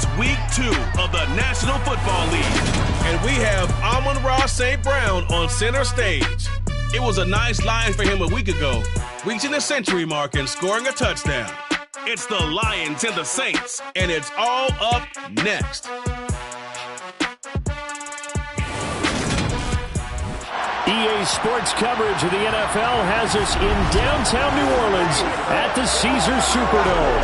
It's week 2 of the National Football League, and we have Amon-Ra St. Brown on center stage. It was a nice line for him a week ago, reaching the century mark and scoring a touchdown. It's the Lions and the Saints, and it's all up next. EA Sports coverage of the NFL has us in downtown New Orleans at the Caesars Superdome.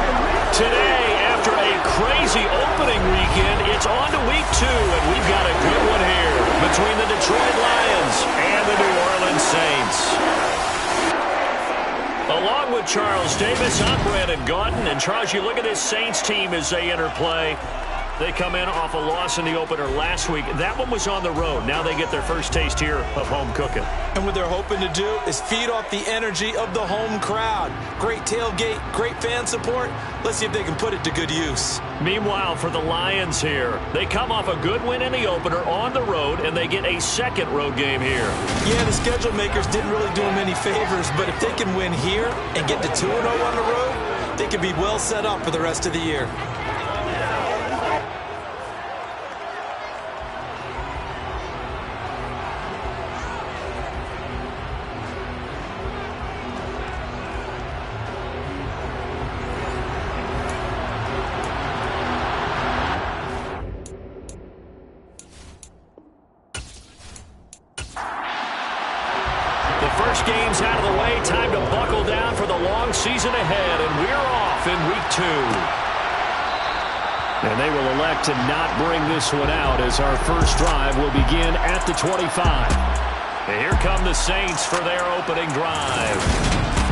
Today, after a crazy opening weekend, it's on to week 2, and we've got a good one here between the Detroit Lions and the New Orleans Saints. Along with Charles Davis, I'm Brandon Gaudin. And Charles, you look at this Saints team as they enter play. They come in off a loss in the opener last week. That one was on the road. Now they get their first taste here of home cooking. And what they're hoping to do is feed off the energy of the home crowd. Great tailgate, great fan support. Let's see if they can put it to good use. Meanwhile, for the Lions here, they come off a good win in the opener on the road, and they get a second road game here. Yeah, the schedule makers didn't really do them any favors, but if they can win here and get to 2-0 on the road, they could be well set up for the rest of the year. Games out of the way, time to buckle down for the long season ahead, and we're off in week 2. And they will elect to not bring this one out as our first drive will begin at the 25. And here come the Saints for their opening drive.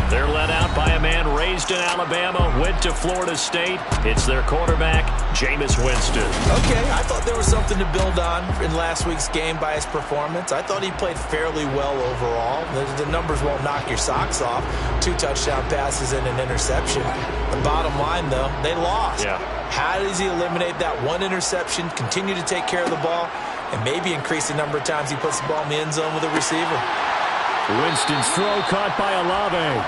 They're led out by a man raised in Alabama, went to Florida State. It's their quarterback, Jameis Winston. Okay, I thought there was something to build on in last week's game by his performance. I thought he played fairly well overall. The numbers won't knock your socks off. 2 touchdown passes and an interception. The bottom line, though, they lost. Yeah. How does he eliminate that one interception, continue to take care of the ball, and maybe increase the number of times he puts the ball in the end zone with a receiver? Winston's throw caught by Olave.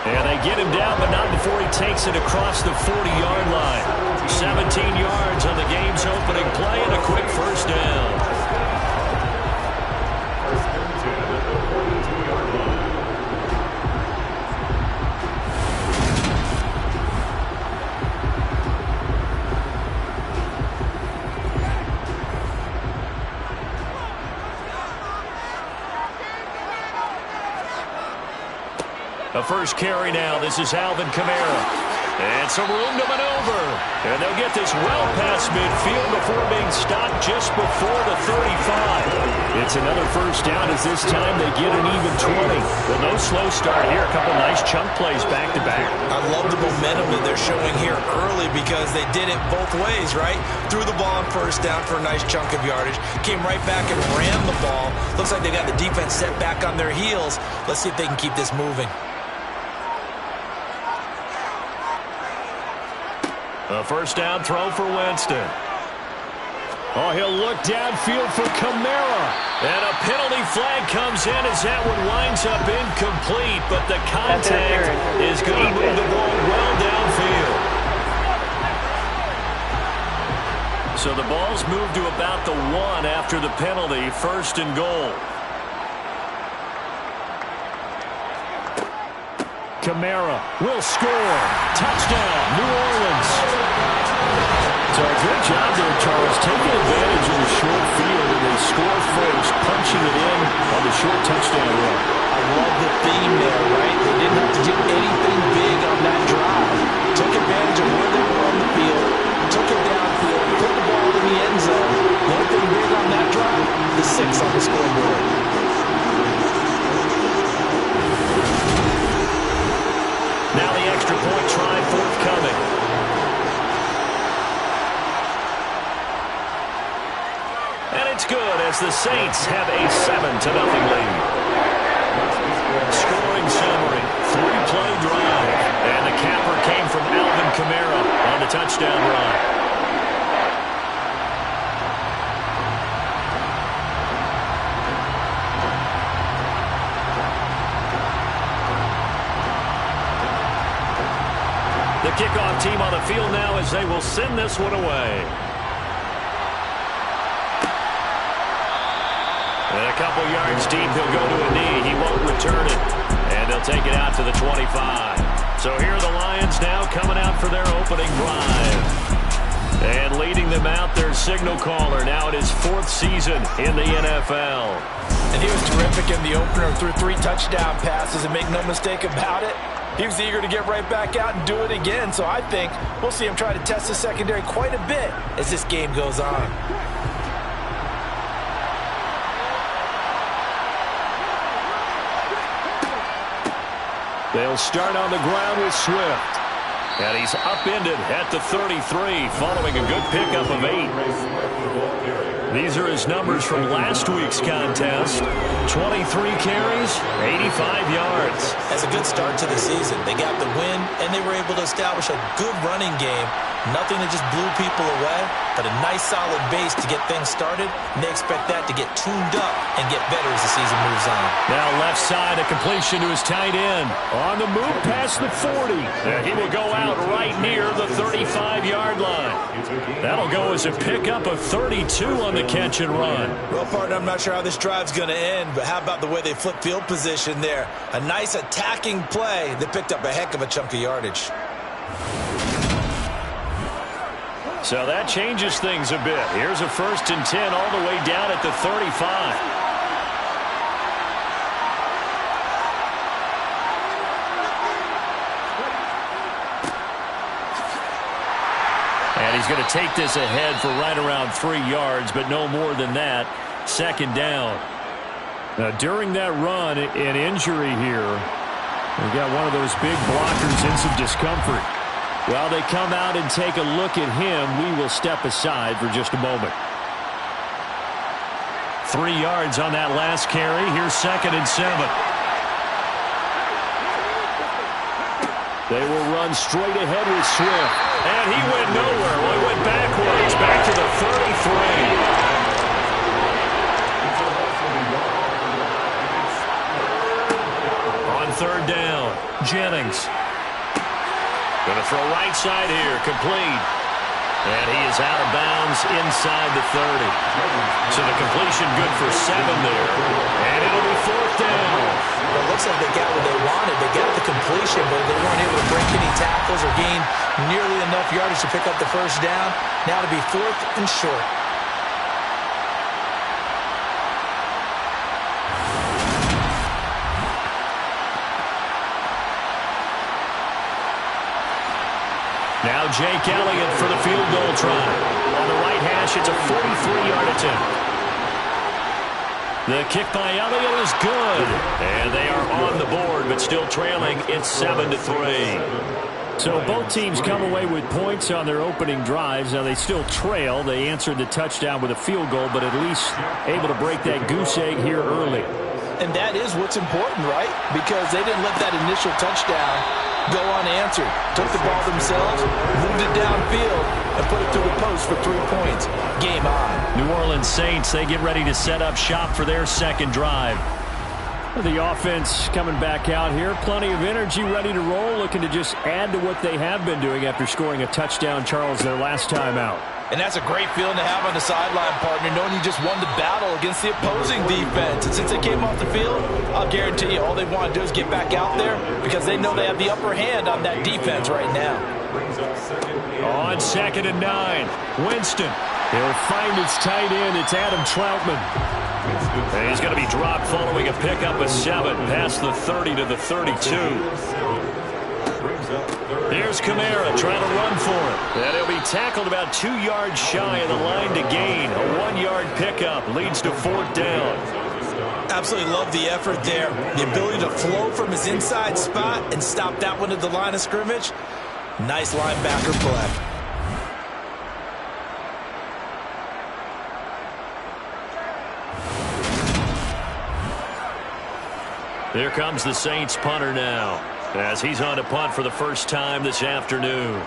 And they get him down, but not before he takes it across the 40-yard line. 17 yards on the game's opening play and a quick first down. A first carry now. This is Alvin Kamara. And some room to maneuver. And they'll get this well past midfield before being stopped just before the 35. It's another first down as this time they get an even 20. Well, no slow start here. A couple nice chunk plays back-to-back. I love the momentum that they're showing here early because they did it both ways, right? Threw the ball on first down for a nice chunk of yardage. Came right back and ran the ball. Looks like they got the defense set back on their heels. Let's see if they can keep this moving. A first down throw for Winston. Oh, he'll look downfield for Kamara. And a penalty flag comes in as that one winds up incomplete, but the contact is going to move the ball well downfield. So the ball's moved to about the 1 after the penalty, first and goal. Kamara will score. Touchdown, New Orleans. So a good job there, Charles, taking advantage of the short field, and they score first, punching it in on the short touchdown run. I love the theme there, right? They didn't have to do anything big on that drive. Took advantage of where they were on the field, took it downfield, put the ball in the end zone. The only thing big on that drive, the 6 on the scoreboard. Now the extra point try forthcoming. And it's good as the Saints have a 7-0 lead. Scoring summary, 3-play drive. And the capper came from Alvin Kamara on the touchdown run. The kickoff team on the field now as they will send this one away. And a couple yards deep, he'll go to a knee. He won't return it. And they'll take it out to the 25. So here are the Lions now coming out for their opening drive. And leading them out, their signal caller. Now it is 4th season in the NFL. And he was terrific in the opener, threw 3 touchdown passes, and make no mistake about it, he was eager to get right back out and do it again. So I think we'll see him try to test the secondary quite a bit as this game goes on. They'll start on the ground with Swift. And he's upended at the 33 following a good pickup of 8. These are his numbers from last week's contest. 23 carries, 85 yards. That's a good start to the season. They got the win, and they were able to establish a good running game. Nothing that just blew people away, but a nice solid base to get things started, and they expect that to get tuned up and get better as the season moves on. Now left side, a completion to his tight end. On the move past the 40. And he will go out right near the 35-yard line. That'll go as a pickup of 32 on the catch and run. Well, partner, I'm not sure how this drive's going to end, but how about the way they flip field position there? A nice attacking play that picked up a heck of a chunk of yardage. So that changes things a bit. Here's a 1st and 10 all the way down at the 35. And he's going to take this ahead for right around 3 yards, but no more than that. 2nd down. Now, during that run, an injury here. We've got one of those big blockers in some discomfort. While they come out and take a look at him, we will step aside for just a moment. 3 yards on that last carry. Here's 2nd and 7. They will run straight ahead with Swift. And he went nowhere. Well, he went backwards, back to the 33. On 3rd down, Jennings. Going to throw right side here, complete. And he is out of bounds inside the 30. So the completion good for 7 there. And it'll be 4th down. Well, it looks like they got what they wanted. They got the completion, but they weren't able to break any tackles or gain nearly enough yardage to pick up the 1st down. Now to be 4th and short. Now Jake Elliott for the field goal try. On the right hash, it's a 43-yard attempt. The kick by Elliott is good. And they are on the board, but still trailing. It's 7-3. So both teams come away with points on their opening drives. Now they still trail. They answered the touchdown with a field goal, but at least able to break that goose egg here early. And that is what's important, right? Because they didn't let that initial touchdown go unanswered. Took the ball themselves, moved it downfield, and put it through the post for 3 points. Game on. New Orleans Saints, they get ready to set up shop for their 2nd drive. The offense coming back out here. Plenty of energy, ready to roll, looking to just add to what they have been doing after scoring a touchdown, Charles, their last time out. And that's a great feeling to have on the sideline, partner, knowing you just won the battle against the opposing defense. And since they came off the field, I'll guarantee you all they want to do is get back out there because they know they have the upper hand on that defense right now. On 2nd and 9, Winston. He'll find his tight end. It's Adam Troutman. And he's going to be dropped following a pickup of 7 past the 30 to the 32. Here's Kamara trying to run for it. And he'll be tackled about 2 yards shy of the line to gain. A 1-yard pickup leads to 4th down. Absolutely love the effort there. The ability to flow from his inside spot and stop that one at the line of scrimmage. Nice linebacker play. Here comes the Saints punter now, as he's on to punt for the first time this afternoon.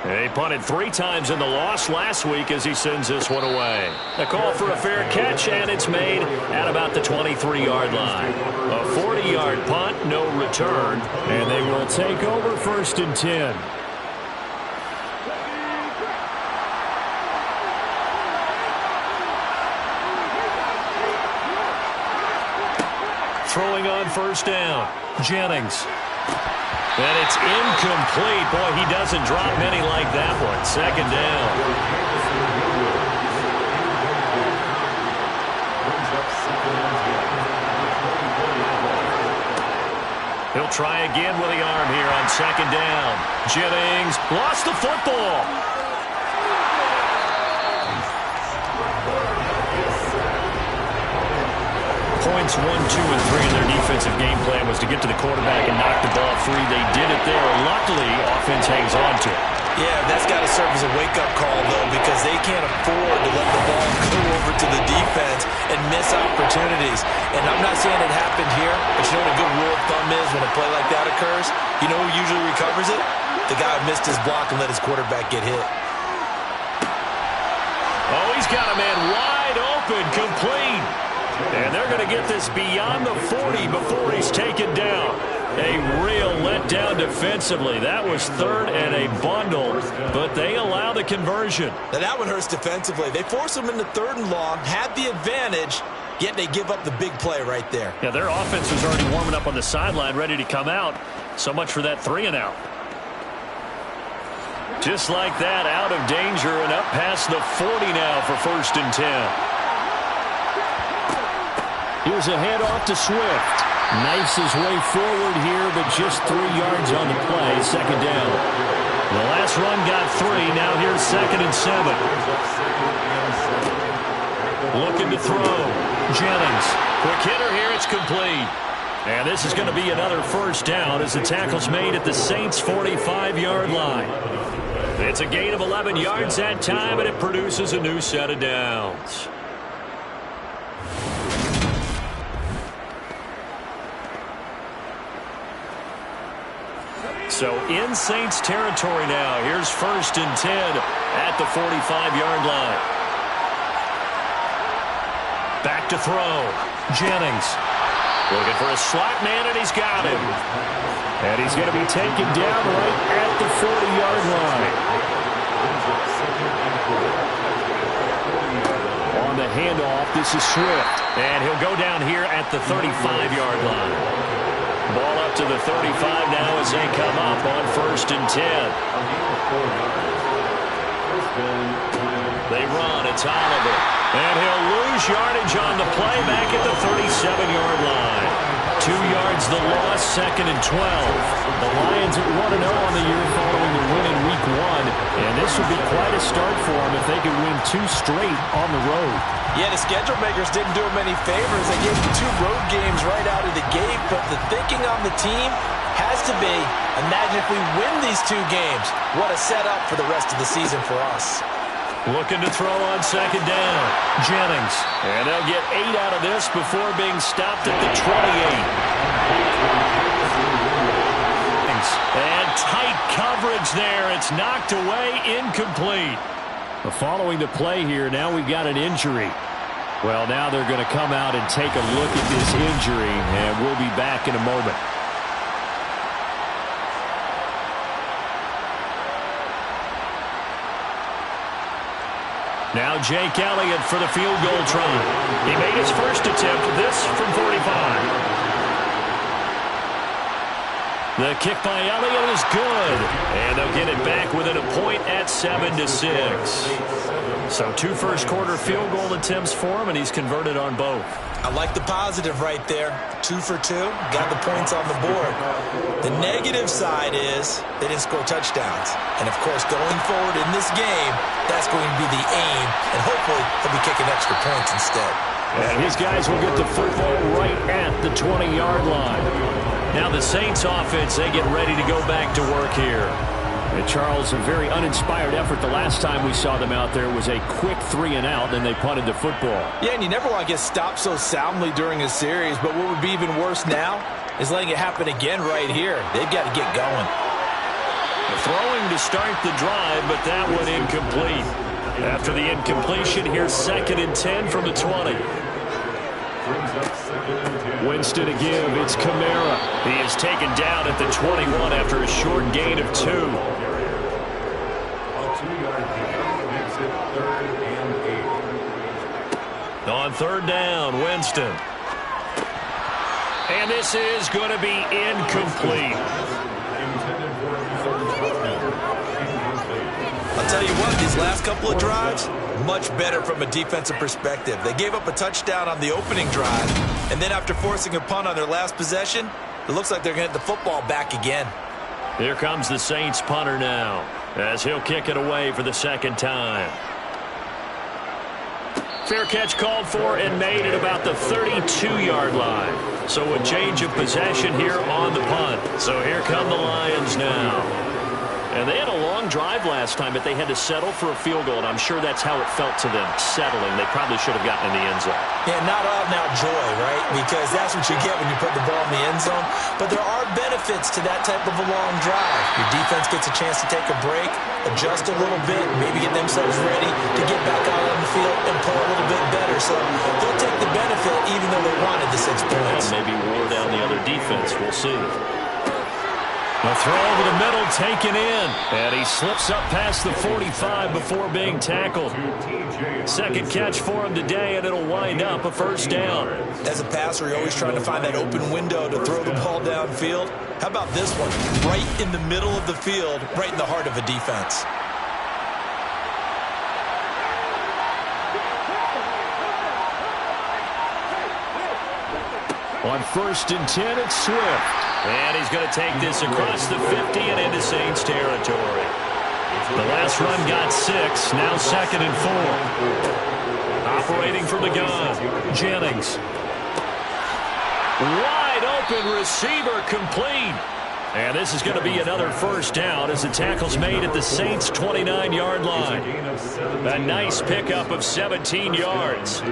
He punted 3 times in the loss last week as he sends this one away. A call for a fair catch, and it's made at about the 23-yard line. A 40-yard punt, no return, and they will take over 1st and 10. Throwing on 1st down, Jennings. And it's incomplete. Boy, he doesn't drop many like that one. 2nd down. He'll try again with the arm here on 2nd down. Jennings lost the football. Points 1, 2, and 3 in their defensive game plan was to get to the quarterback and knock the ball free. They did it there. Luckily, offense hangs on to it. Yeah, that's got to serve as a wake-up call, though, because they can't afford to let the ball go over to the defense and miss opportunities. And I'm not saying it happened here, but you know what a good rule of thumb is when a play like that occurs? You know who usually recovers it? The guy who missed his block and let his quarterback get hit. Oh, he's got a man wide open, complete. And they're going to get this beyond the 40 before he's taken down. A real letdown defensively. That was 3rd and a bundle, but they allow the conversion. Now that one hurts defensively. They force them into 3rd and long, had the advantage, yet they give up the big play right there. Yeah, their offense was already warming up on the sideline, ready to come out. So much for that 3 and out. Just like that, out of danger and up past the 40 now for 1st and 10. Here's a handoff to Swift. Knifes his way forward here, but just 3 yards on the play. 2nd down. The last run got 3. Now here's 2nd and 7. Looking to throw. Jennings. Quick hitter here. It's complete. And this is going to be another 1st down as the tackle's made at the Saints' 45-yard line. It's a gain of 11 yards that time, and it produces a new set of downs. So in Saints territory now. Here's 1st and 10 at the 45-yard line. Back to throw. Jennings looking for a slot man, and he's got him. And he's going to be taken down right at the 40-yard line. On the handoff, this is Swift. And he'll go down here at the 35-yard line. Ball up to the 35 now as they come up on 1st and 10. They run. It's Oliver. And he'll lose yardage on the play back at the 37-yard line. 2 yards the loss, 2nd and 12. The Lions at 1-0 on the year following the win in Week 1. And this would be quite a start for them if they could win 2 straight on the road. Yeah, the schedule makers didn't do them any favors. They gave them 2 road games right out of the gate, but the thinking on the team has to be, imagine if we win these 2 games. What a setup for the rest of the season for us. Looking to throw on 2nd down. Jennings. And they'll get 8 out of this before being stopped at the 28. And tight coverage there. It's knocked away, incomplete. Following the play here, now we've got an injury. Well, now they're going to come out and take a look at this injury, and we'll be back in a moment. Now Jake Elliott for the field goal try. He made his first attempt, this from 45. The kick by Elliott is good. And they'll get it back within a point at 7-6. So 2 first-quarter field goal attempts for him, and he's converted on both. I like the positive right there. 2 for 2. Got the points on the board. The negative side is they didn't score touchdowns. And, of course, going forward in this game, that's going to be the aim. And hopefully he'll be kicking extra points instead. And his guys will get the football right at the 20-yard line. Now the Saints offense, they get ready to go back to work here. And Charles, a very uninspired effort the last time we saw them out there was a quick 3 and out, then they punted the football. Yeah, and you never want to get stopped so soundly during a series, but what would be even worse now is letting it happen again right here. They've got to get going. Throwing to start the drive, but that one incomplete. After the incompletion, here's 2nd and 10 from the 20. Winston to give. It's Kamara. He is taken down at the 21 after a short gain of 2. On 3rd down, Winston. And this is going to be incomplete. I'll tell you what, these last couple of drives, much better from a defensive perspective. They gave up a touchdown on the opening drive, and then after forcing a punt on their last possession, it looks like they're going to get the football back again. Here comes the Saints punter now, as he'll kick it away for the 2nd time. Fair catch called for and made at about the 32-yard line. So a change of possession here on the punt. So here come the Lions now. And they had a long drive last time, but they had to settle for a field goal, and I'm sure that's how it felt to them, settling. They probably should have gotten in the end zone. Yeah, not out-and-out joy, right? Because that's what you get when you put the ball in the end zone. But there are benefits to that type of a long drive. Your defense gets a chance to take a break, adjust a little bit, maybe get themselves ready to get back out on the field and play a little bit better. So they'll take the benefit even though they wanted the 6 points. And maybe wore down the other defense. We'll see. A throw over the middle, taken in. And he slips up past the 45 before being tackled. 2nd catch for him today, and it'll wind up a 1st down. As a passer, you're always trying to find that open window to throw the ball downfield. How about this one? Right in the middle of the field, right in the heart of a defense. On 1st and 10, it's Swift. And he's going to take this across the 50 and into Saints territory. The last run got 6, now 2nd and 4. Operating from the gun, Jennings. Wide open receiver complete. And this is going to be another 1st down as the tackle's made at the Saints' 29-yard line. A nice pickup of 17 yards.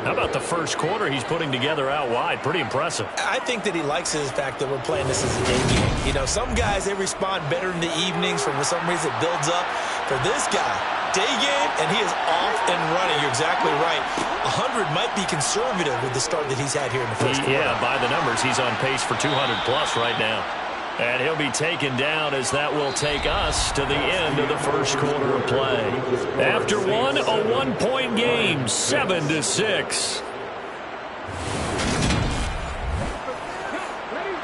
How about the 1st quarter he's putting together out wide? Pretty impressive. I think that he likes the fact that we're playing this as a day game. You know, some guys, they respond better in the evenings. For some reason, it builds up. For this guy, day game, and he is off and running. You're exactly right. 100 might be conservative with the start that he's had here in the 1st quarter. Yeah, by the numbers, he's on pace for 200-plus right now. And he'll be taken down as that will take us to the end of the 1st quarter of play. After one, a 1-point game, 7-6.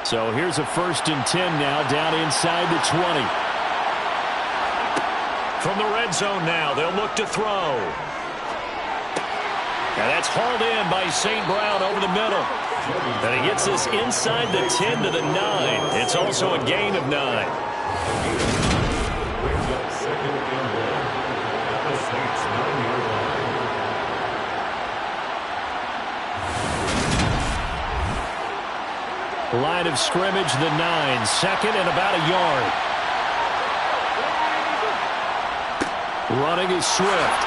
So here's a 1st and 10 now down inside the 20. From the red zone now, they'll look to throw. And that's hauled in by St. Brown over the middle. And he gets this inside the 10 to the 9. It's also a gain of 9. Line of scrimmage, the 9. 2nd and about a yard. Running is Swift.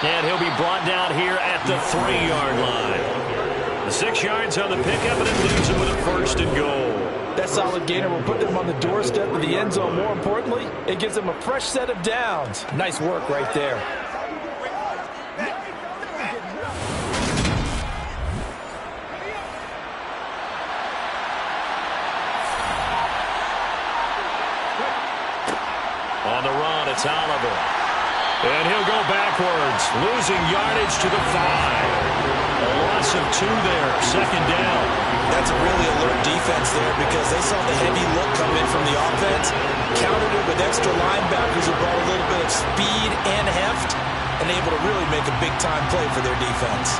And he'll be brought down here at the 3-yard line. 6 yards on the pickup, and it leaves him with a 1st and goal. That solid gainer will put them on the doorstep of the end zone. More importantly, it gives them a fresh set of downs. Nice work right there. On the run, it's Oliver. And he'll go backwards, losing yardage to the 5. A loss of 2 there, 2nd down. That's a really alert defense there because they saw the heavy look come in from the offense, countered it with extra linebackers who brought a little bit of speed and heft, and able to really make a big-time play for their defense.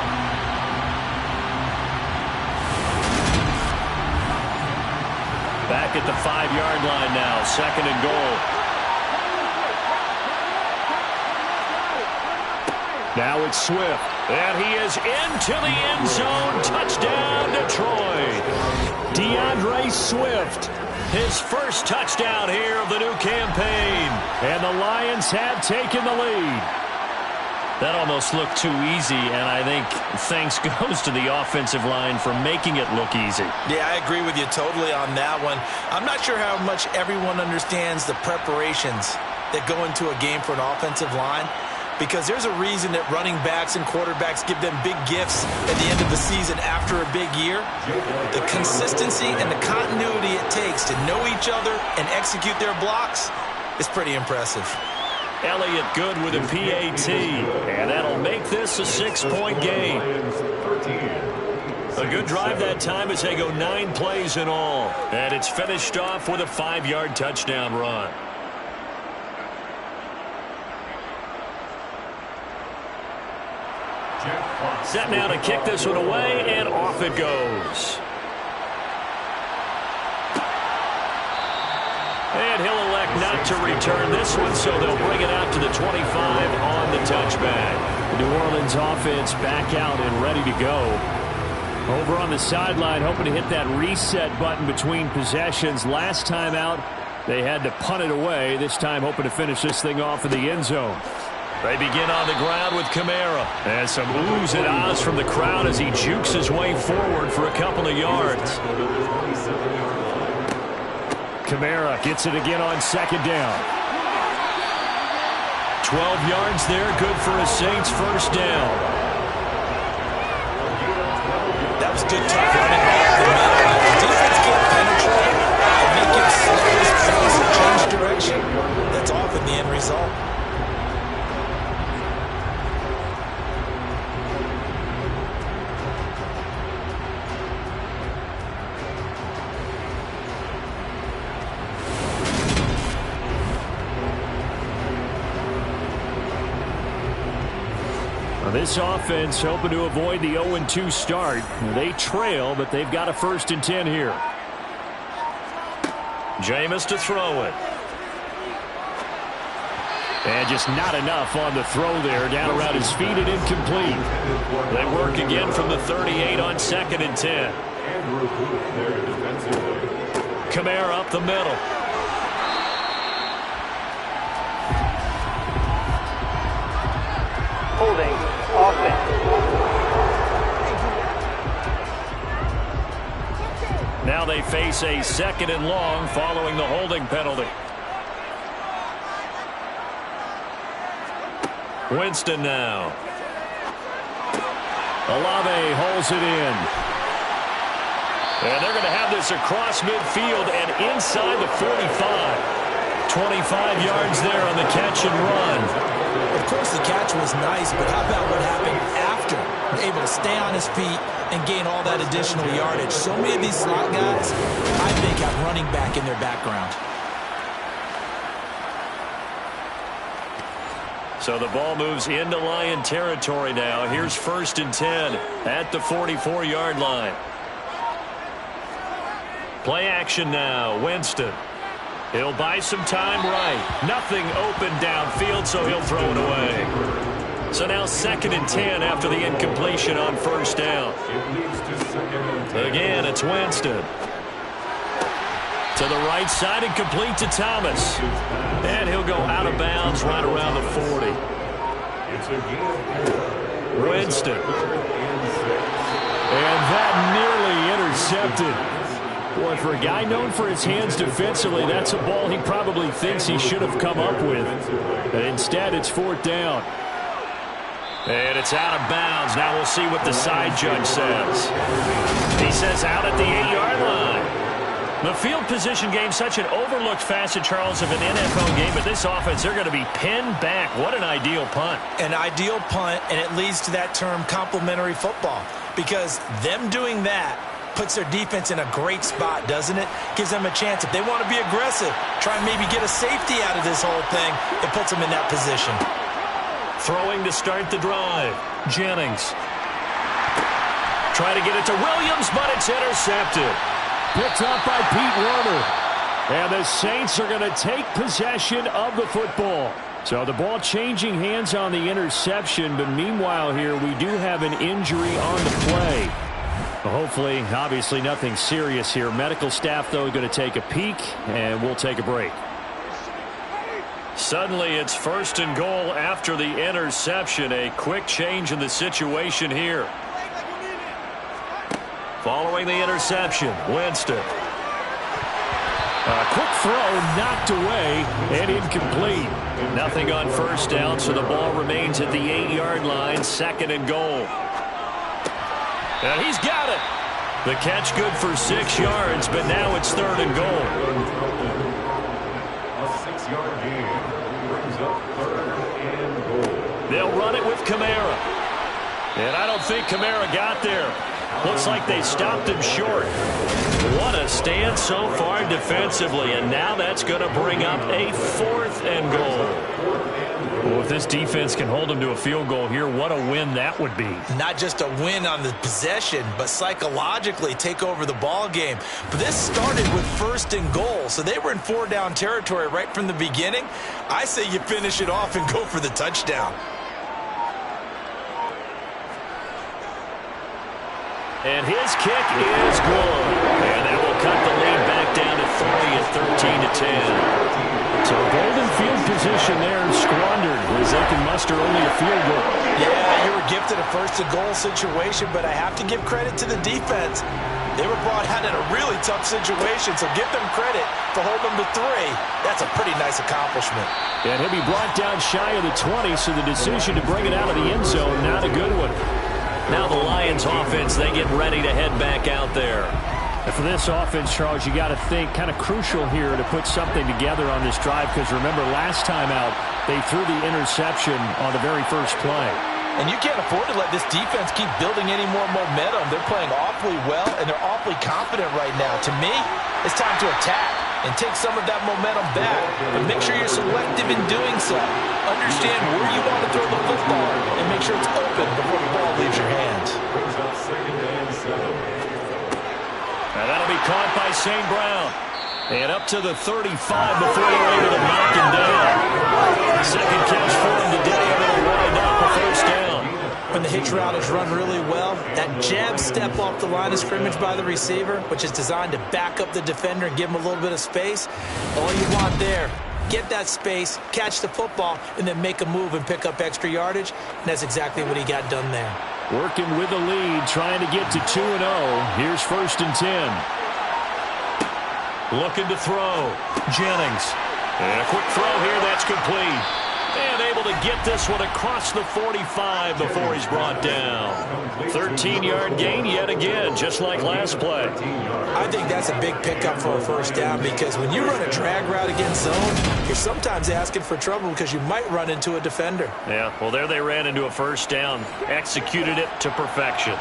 Back at the 5-yard line now, 2nd and goal. Now it's Swift, and he is into the end zone. Touchdown, Detroit. DeAndre Swift, his 1st touchdown here of the new campaign. And the Lions have taken the lead. That almost looked too easy, and I think thanks goes to the offensive line for making it look easy. Yeah, I agree with you totally on that one. I'm not sure how much everyone understands the preparations that go into a game for an offensive line, because there's a reason that running backs and quarterbacks give them big gifts at the end of the season after a big year. The consistency and the continuity it takes to know each other and execute their blocks is pretty impressive. Elliott good with a PAT, and that'll make this a 6-point game. A good drive that time as they go 9 plays in all, and it's finished off with a 5-yard touchdown run. Set now to kick this one away, and off it goes. And he'll elect not to return this one, so they'll bring it out to the 25 on the touchback. The New Orleans offense back out and ready to go. Over on the sideline, hoping to hit that reset button between possessions. Last time out, they had to punt it away. This time, hoping to finish this thing off in the end zone. They begin on the ground with Kamara. And some oohs and ahs from the crowd as he jukes his way forward for a couple of yards. Kamara gets it again on second down. 12 yards there, good for a Saints first down. That was good tough running off the middle. The defense can't penetrate and make him slow his pace and change direction. That's often the end result. This offense hoping to avoid the 0-2 start. They trail, but they've got a 1st and 10 here. Jameis to throw it. And just not enough on the throw there. Down around his feet and incomplete. They work again from the 38 on 2nd and 10. Kamara up the middle. Holding. Offense. Now they face a 2nd and long following the holding penalty. Winston now. Olave holds it in. And they're going to have this across midfield and inside the 45. 25 yards there on the catch and run. Of course, the catch was nice, but how about what happened after? Able to stay on his feet and gain all that additional yardage. So many of these slot guys, I think, have running back in their background. So the ball moves into Lion territory now. Here's 1st and 10 at the 44-yard line. Play action now. Winston. He'll buy some time right. Nothing open downfield, so he'll throw it away. So now 2nd and 10 after the incompletion on 1st down. Again, it's Winston. To the right side and complete to Thomas. And he'll go out of bounds right around the 40. Winston. And that nearly intercepted. Boy, for a guy known for his hands defensively, that's a ball he probably thinks he should have come up with. But instead, it's 4th down. And it's out of bounds. Now we'll see what the side judge says. He says out at the 8-yard line. The field position game, such an overlooked facet, Charles, of an NFL game. But this offense, they're going to be pinned back. What an ideal punt. An ideal punt, and it leads to that term complementary football. Because them doing that puts their defense in a great spot, doesn't it? Gives them a chance. If they want to be aggressive, try and maybe get a safety out of this whole thing, it puts them in that position. Throwing to start the drive. Jennings. Try to get it to Williams, but it's intercepted. Picked up by Pete Werner. And the Saints are going to take possession of the football. So the ball changing hands on the interception, but meanwhile here we do have an injury on the play. Hopefully, obviously nothing serious here. Medical staff, though, going to take a peek, and we'll take a break. Suddenly it's 1st and goal after the interception. A quick change in the situation here. Following the interception, Winston. A quick throw knocked away and incomplete. Nothing on 1st down, so the ball remains at the 8-yard line, 2nd and goal. And he's got it. The catch good for 6 yards, but now it's 3rd and goal. A 6-yard gain brings up 3rd and goal. They'll run it with Kamara. And I don't think Kamara got there. Looks like they stopped him short. What a stand so far defensively, and now that's going to bring up a 4th and goal. Well, if this defense can hold them to a field goal here, what a win that would be. Not just a win on the possession, but psychologically take over the ball game. But this started with 1st and goal, so they were in 4-down territory right from the beginning. I say you finish it off and go for the touchdown. And his kick is good. And that will cut the lead back down to 30 at 13-10. So golden field position there squandered as they can muster only a field goal. Yeah, you were gifted a 1st and goal situation, but I have to give credit to the defense. They were brought out in a really tough situation, so give them credit for holding them to 3. That's a pretty nice accomplishment. And he'll be brought down shy of the 20, so the decision to bring it out of the end zone, not a good one. Now the Lions offense, they get ready to head back out there. And for this offense, Charles, you got to think kind of crucial here to put something together on this drive, because remember last time out they threw the interception on the very first play. And you can't afford to let this defense keep building any more momentum. They're playing awfully well, and they're awfully confident right now. To me, it's time to attack and take some of that momentum back. But make sure you're selective in doing so. Understand where you want to throw the football and make sure it's open before the ball leaves your hands. Brings up 2nd and 7. Now that'll be caught by St. Brown. And up to the 35 before they're able to knock him down. Second catch for him today, and it'll wind up a 1st down. When the hitch route is run really well, that jab step off the line of scrimmage by the receiver, which is designed to back up the defender and give him a little bit of space, all you want there, get that space, catch the football, and then make a move and pick up extra yardage, and that's exactly what he got done there. Working with the lead, trying to get to 2-0. Here's 1st and 10. Looking to throw. Jennings. And a quick throw here, that's complete. And able to get this one across the 45 before he's brought down. 13-yard gain yet again, just like last play. I think that's a big pickup for a 1st down, because when you run a drag route against zone, you're sometimes asking for trouble because you might run into a defender. Yeah, well, there they ran into a 1st down. Executed it to perfection.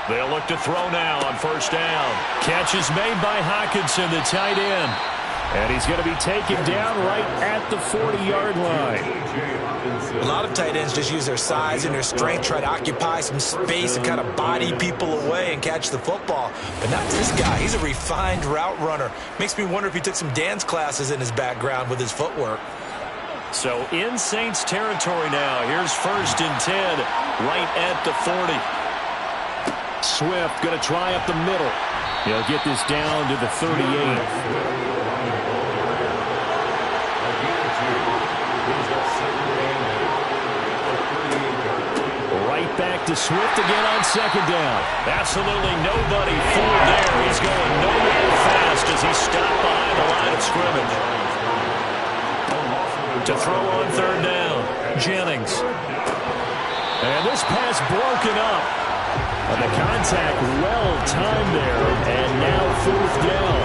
They'll look to throw now on 1st down. Catch is made by Hockenson, the tight end. And he's going to be taken down right at the 40-yard line. A lot of tight ends just use their size and their strength, try to occupy some space and kind of body people away and catch the football. But not this guy. He's a refined route runner. Makes me wonder if he took some dance classes in his background with his footwork. So in Saints territory now. Here's 1st and 10 right at the 40. Swift going to try up the middle. He'll get this down to the 38. Back to Swift again on 2nd down. Absolutely nobody fooled there. He's going nowhere fast as he's stopped behind the line of scrimmage. To throw on 3rd down, Jennings. And this pass broken up. And the contact well timed there. And now 4th down.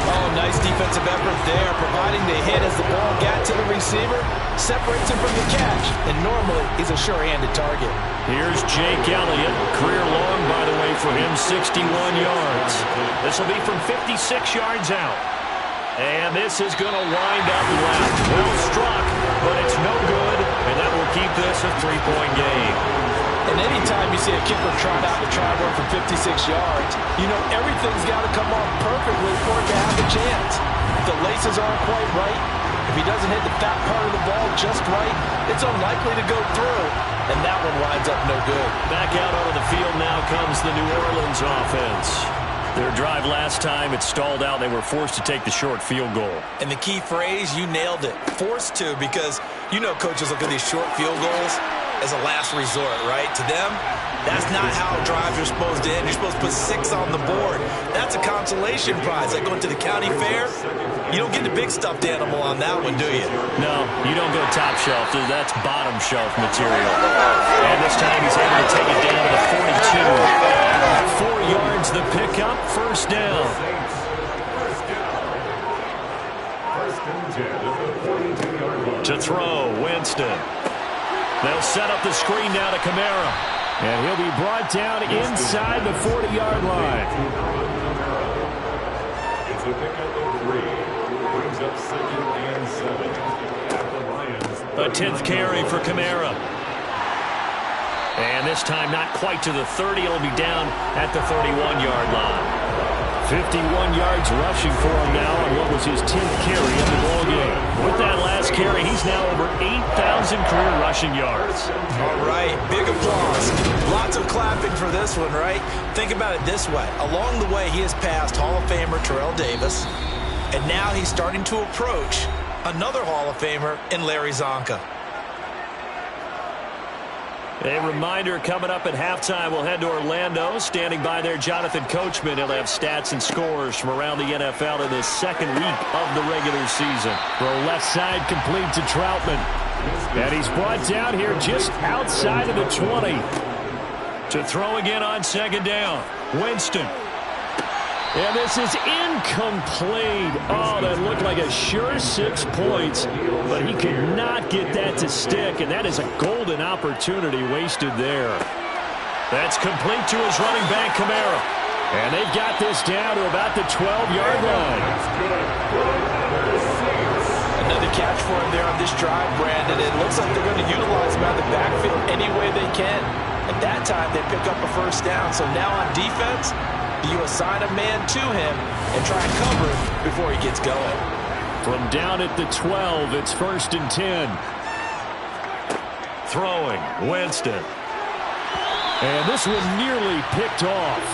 Oh, nice defensive effort there, providing the hit as the ball got to the receiver, separates him from the catch, and normally he's a sure-handed target. Here's Jake Elliott, career long, by the way, for him, 61 yards. This will be from 56 yards out. And this is going to wind up left. Well struck, but it's no good, and that will keep this a 3-point game. And anytime you see a kicker trot out to try and work for 56 yards, you know everything's got to come off perfectly for it to have a chance. If the laces aren't quite right, if If he doesn't hit the fat part of the ball just right, it's unlikely to go through. And that one winds up no good. Back out onto the field now comes the New Orleans offense. Their drive last time, it stalled out. They were forced to take the short field goal. And the key phrase, you nailed it. Forced to, because you know coaches look at these short field goals as a last resort, right? To them, that's not how drives are supposed to end. You're supposed to put 6 on the board. That's a consolation prize. Like going to the county fair, you don't get the big stuffed animal on that one, do you? No, you don't go top shelf. That's bottom shelf material. And this time he's able to take it down to the 42. 4 yards the pickup, first down. To throw, Winston. They'll set up the screen now to Kamara. And he'll be brought down inside the 40-yard line. It's a pickup of 3. Brings up 2nd and 7. At the Lions. A 10th carry for Kamara. And this time not quite to the 30. It'll be down at the 31-yard line. 51 yards rushing for him now on what was his 10th carry of the ball game. With that last carry, he's now over 8,000 career rushing yards. All right, big applause. Lots of clapping for this one, right? Think about it this way. Along the way, he has passed Hall of Famer Terrell Davis, and now he's starting to approach another Hall of Famer in Larry Zonka. A reminder coming up at halftime, we'll head to Orlando. Standing by there, Jonathan Coachman. He'll have stats and scores from around the NFL in this second week of the regular season. Throw left side complete to Troutman. And he's brought down here just outside of the 20. To throw again on second down, Winston. And this is incomplete. Oh, that looked like a sure 6 points, but he could not get that to stick, and that is a golden opportunity wasted there. That's complete to his running back, Kamara. And they've got this down to about the 12-yard line. Another catch for him there on this drive, Brandon. It looks like they're going to utilize him out of the backfield any way they can. At that time, they pick up a first down. So now on defense, you assign a man to him and try and cover him before he gets going. From down at the 12, it's 1st and 10. Throwing, Winston. And this one nearly picked off.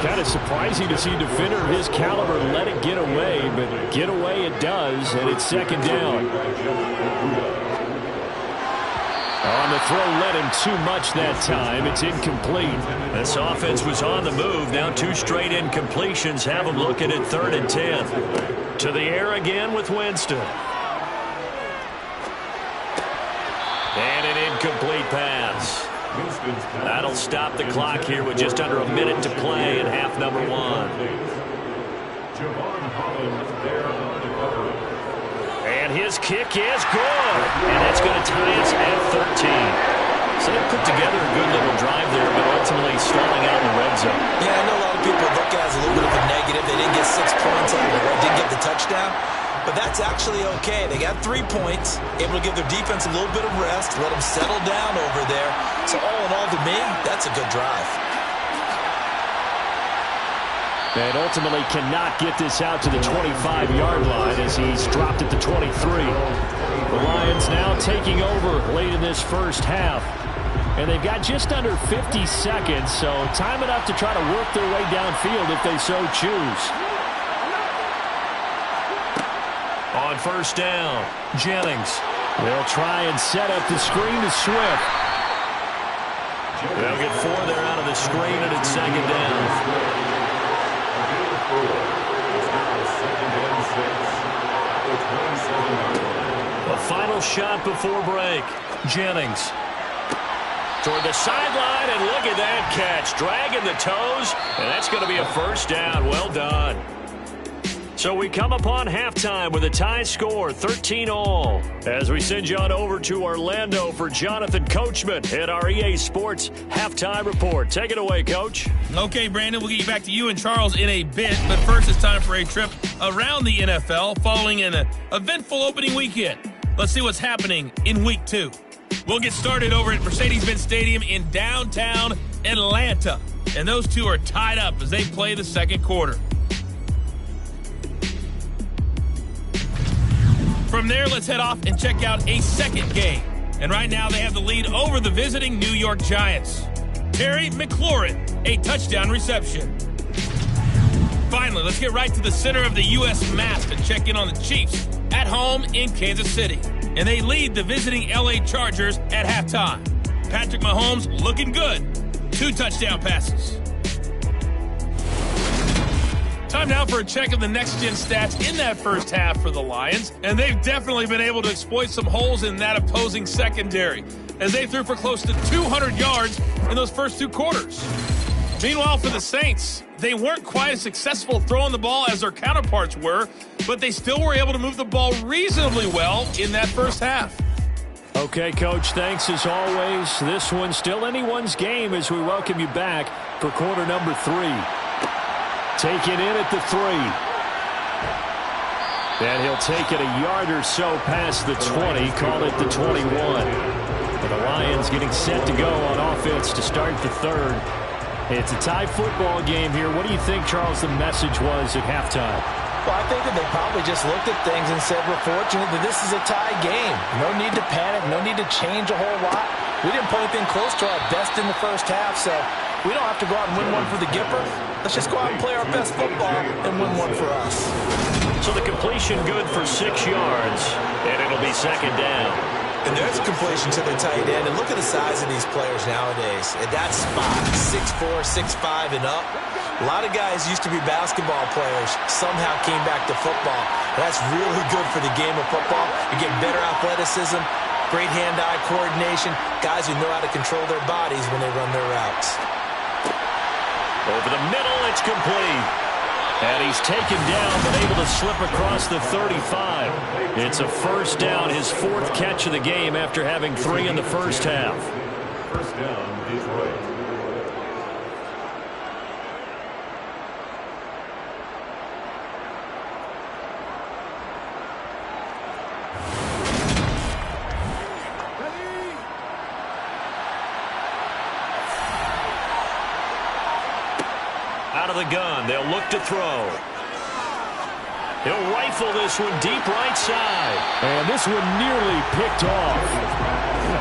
Kind of surprising to see a defender of his caliber let it get away, but get away it does, and it's 2nd down. On the throw, led him too much that time. It's incomplete. This offense was on the move. Now 2 straight incompletions have them looking at 3rd and 10. To the air again with Winston. And an incomplete pass. That'll stop the clock here with just under a minute to play in half number 1. Javon Holland there on the cover. And his kick is good. And that's going to tie us at 13. So they put together a good little drive there, but ultimately stalling out in the red zone. Yeah, I know a lot of people look at it as a little bit of a negative. They didn't get 6 points out of it, right? Didn't get the touchdown. But that's actually okay. They got 3 points, able to give their defense a little bit of rest, let them settle down over there. So all in all, to me, that's a good drive. And ultimately cannot get this out to the 25-yard line as he's dropped at the 23. The Lions now taking over late in this first half. And they've got just under 50 seconds, so time enough to try to work their way downfield if they so choose. On first down, Jennings. They'll try and set up the screen to Swift. They'll get 4 there out of the screen, and it's 2nd down. A final shot before break. Jennings. Toward the sideline, and look at that catch. Dragging the toes, and that's going to be a first down. Well done. So we come upon halftime with a tie score, 13-all. As we send you on over to Orlando for Jonathan Coachman at our EA Sports Halftime Report. Take it away, Coach. Okay, Brandon, we'll get you back to you and Charles in a bit, but first it's time for a trip around the NFL following an eventful opening weekend. Let's see what's happening in Week 2. We'll get started over at Mercedes-Benz Stadium in downtown Atlanta, and those two are tied up as they play the second quarter. From there, let's head off and check out a second game. And right now, they have the lead over the visiting New York Giants. Terry McLaurin, a touchdown reception. Finally, let's get right to the center of the U.S. map and check in on the Chiefs at home in Kansas City. And they lead the visiting L.A. Chargers at halftime. Patrick Mahomes looking good. 2 touchdown passes. Time now for a check of the next-gen stats in that first half for the Lions. And they've definitely been able to exploit some holes in that opposing secondary, as they threw for close to 200 yards in those first 2 quarters. Meanwhile, for the Saints, they weren't quite as successful throwing the ball as their counterparts were, but they still were able to move the ball reasonably well in that first half. Okay, Coach, thanks as always. This one's still anyone's game as we welcome you back for quarter number 3. Taken in at the 3. And he'll take it a yard or so past the 20, call it the 21. And the Lions getting set to go on offense to start the third. It's a tie football game here. What do you think, Charles, the message was at halftime? Well, I think that they probably just looked at things and said, we're fortunate that this is a tie game. No need to panic, no need to change a whole lot. We didn't play anything close to our best in the first half, so we don't have to go out and win one for the Gipper. Let's just go out and play our best football and win one for us. So the completion good for 6 yards, and it'll be second down. And there's a completion to the tight end. And look at the size of these players nowadays. At that spot, 6'4", 6'5", and up. A lot of guys used to be basketball players, somehow came back to football. That's really good for the game of football. You get better athleticism, great hand-eye coordination, guys who know how to control their bodies when they run their routes. Over the middle, it's complete. And he's taken down, but able to slip across the 35. It's a first down, his 4th catch of the game after having 3 in the first half. First down, Detroit. Out of the gun, they'll look to throw. He'll rifle this one deep right side. And this one nearly picked off.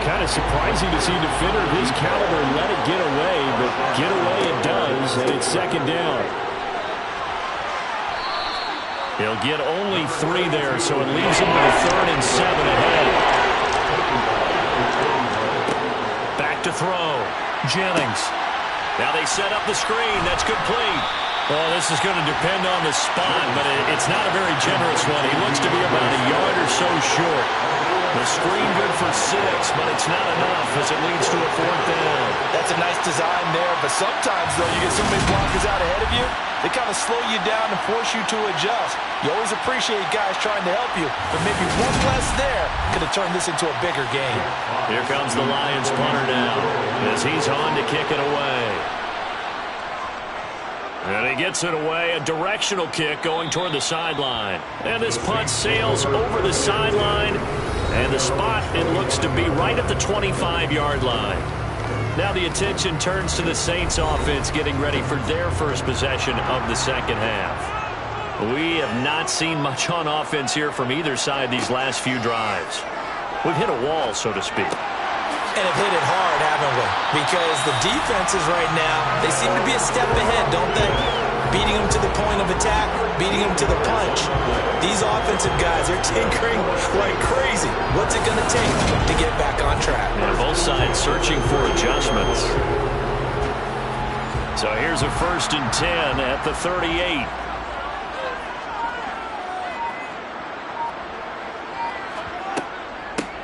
Kind of surprising to see a defender of his caliber let it get away, but get away it does, and it's second down. He'll get only 3 there, so it leaves him with a 3rd and 7 ahead. Back to throw. Jennings. Now they set up the screen. That's complete. Well, this is going to depend on the spot, but it's not a very generous one. He looks to be about a yard or so short. The screen good for 6, but it's not enough as it leads to a 4th down. That's a nice design there, but sometimes, though, you get so many blockers out ahead of you, they kind of slow you down and force you to adjust. You always appreciate guys trying to help you, but maybe one less there could have turned this into a bigger game. Here comes the Lions punter now as he's on to kick it away. And he gets it away, a directional kick going toward the sideline. And this punt sails over the sideline, and the spot, it looks to be right at the 25-yard line. Now the attention turns to the Saints offense getting ready for their first possession of the second half. We have not seen much on offense here from either side these last few drives. We've hit a wall, so to speak. And have hit it hard, haven't we? Because the defenses right now, they seem to be a step ahead, don't they? Beating them to the point of attack, beating them to the punch. These offensive guys are tinkering like crazy. What's it going to take to get back on track? And both sides searching for adjustments. So here's a 1st and 10 at the 38.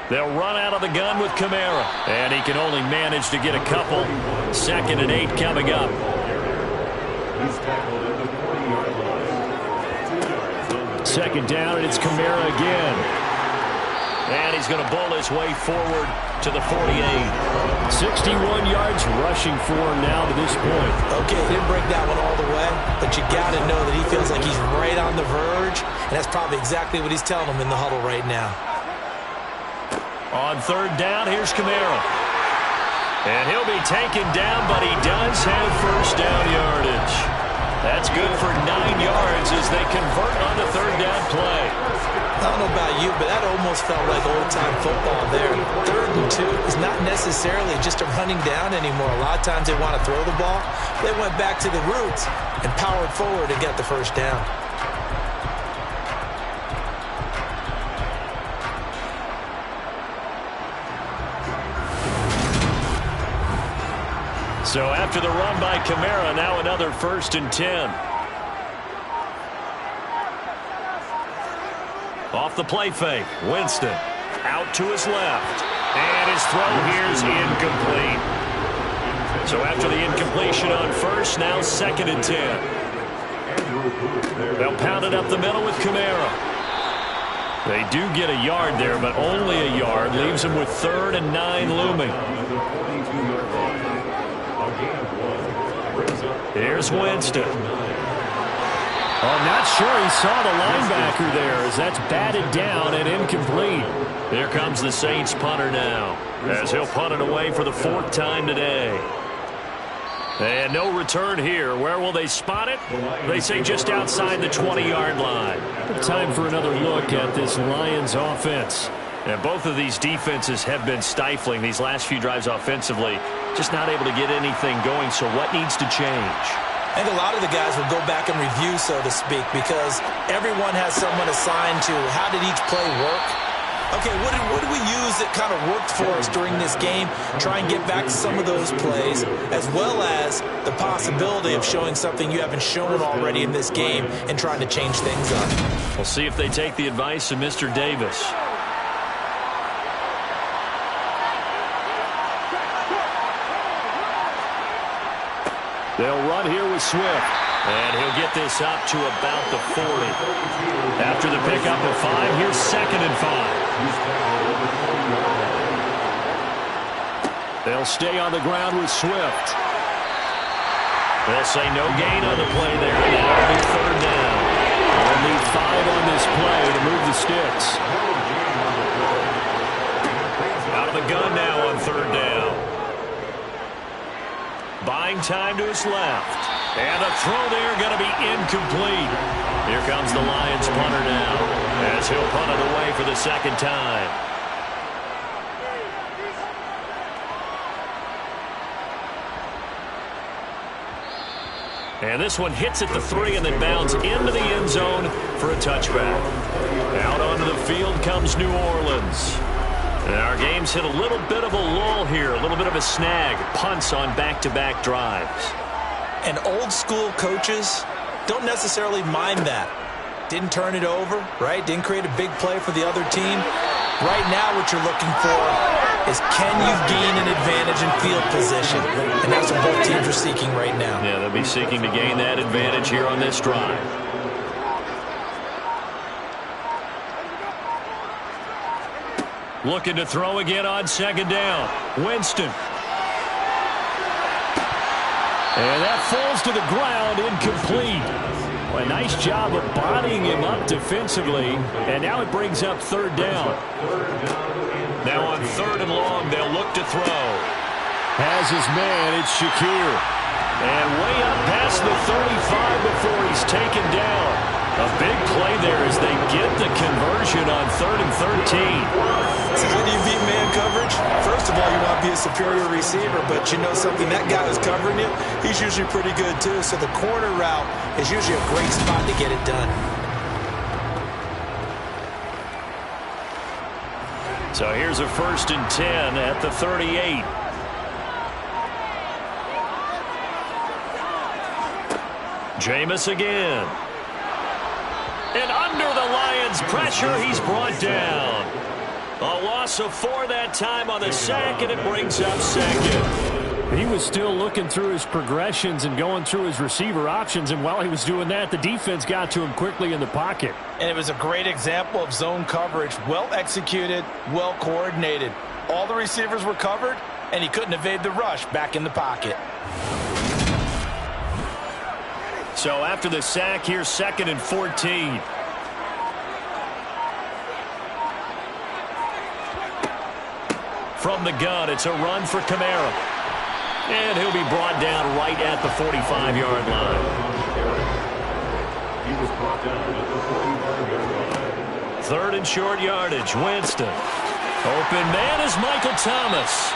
They'll run out of the gun with Kamara. And he can only manage to get a couple. 2nd and 8 coming up. He's tackled at the 40-yard line. 2nd down, and it's Kamara again. And he's going to bowl his way forward to the 48. 61 yards rushing for him now to this point. Okay, didn't break that one all the way, but you got to know that he feels like he's right on the verge, and that's probably exactly what he's telling them in the huddle right now. On 3rd down, here's Kamara. And he'll be taken down, but he does have first down yardage. That's good for 9 yards as they convert on the 3rd down play. I don't know about you, but that almost felt like old-time football there. 3rd and 2 is not necessarily just a running down anymore. A lot of times they want to throw the ball. They went back to the roots and powered forward to get the first down. So after the run by Kamara, now another 1st and 10. Off the play fake, Winston out to his left. And his throw here is incomplete. So after the incompletion on 1st, now 2nd and 10. They'll pound it up the middle with Kamara. They do get a yard there, but only a yard. Leaves them with 3rd and 9 looming. Here's Winston. I'm not sure he saw the linebacker there as that's batted down and incomplete. Here comes the Saints punter now as he'll punt it away for the 4th time today. And no return here. Where will they spot it? They say just outside the 20-yard line. Time for another look at this Lions offense. And both of these defenses have been stifling these last few drives offensively. Just not able to get anything going. So what needs to change? I think a lot of the guys will go back and review, so to speak, because everyone has someone assigned to how did each play work. Okay, what did we use that kind of worked for us during this game? Try and get back to some of those plays, as well as the possibility of showing something you haven't shown already in this game and trying to change things up. We'll see if they take the advice of Mr. Davis. They'll run here with Swift. And he'll get this up to about the 40. After the pickup of 5, here's 2nd and 5. They'll stay on the ground with Swift. They'll say no gain on the play there. Now it'll be 3rd down. They'll need 5 on this play to move the sticks. Out of the gun now on 3rd down. Buying time to his left. And a throw there going to be incomplete. Here comes the Lions punter now as he'll punt it away for the 2nd time. And this one hits at the 3 and then bounds into the end zone for a touchback. Out onto the field comes New Orleans. And our game's hit a little bit of a lull here, a little bit of a snag. Punts on back-to-back drives. And old-school coaches don't necessarily mind that. Didn't turn it over, right? Didn't create a big play for the other team. Right now what you're looking for is can you gain an advantage in field position? And that's what both teams are seeking right now. Yeah, they'll be seeking to gain that advantage here on this drive. Looking to throw again on 2nd down. Winston. And that falls to the ground, incomplete. Well, a nice job of bodying him up defensively. And now it brings up 3rd down. Now on 3rd and long, they'll look to throw. Has his man, it's Shakir. And way up past the 35 before he's taken down. A big play there as they get the conversion on 3rd and 13. So how do you beat man coverage? First of all, you want to be a superior receiver, but you know something, that guy who's covering you, he's usually pretty good too. So the corner route is usually a great spot to get it done. So here's a 1st and 10 at the 38. Jameis again. And under the Lions' pressure, he's brought down. A loss of 4 that time on the sack, and it brings up 2nd. He was still looking through his progressions and going through his receiver options, and while he was doing that, the defense got to him quickly in the pocket. And it was a great example of zone coverage. Well executed, well coordinated. All the receivers were covered, and he couldn't evade the rush back in the pocket. So after the sack, here's 2nd and 14. From the gun, it's a run for Kamara. And he'll be brought down right at the 45-yard line. He was brought down at the 45-yard line. third and short yardage. Winston. Open man is Michael Thomas.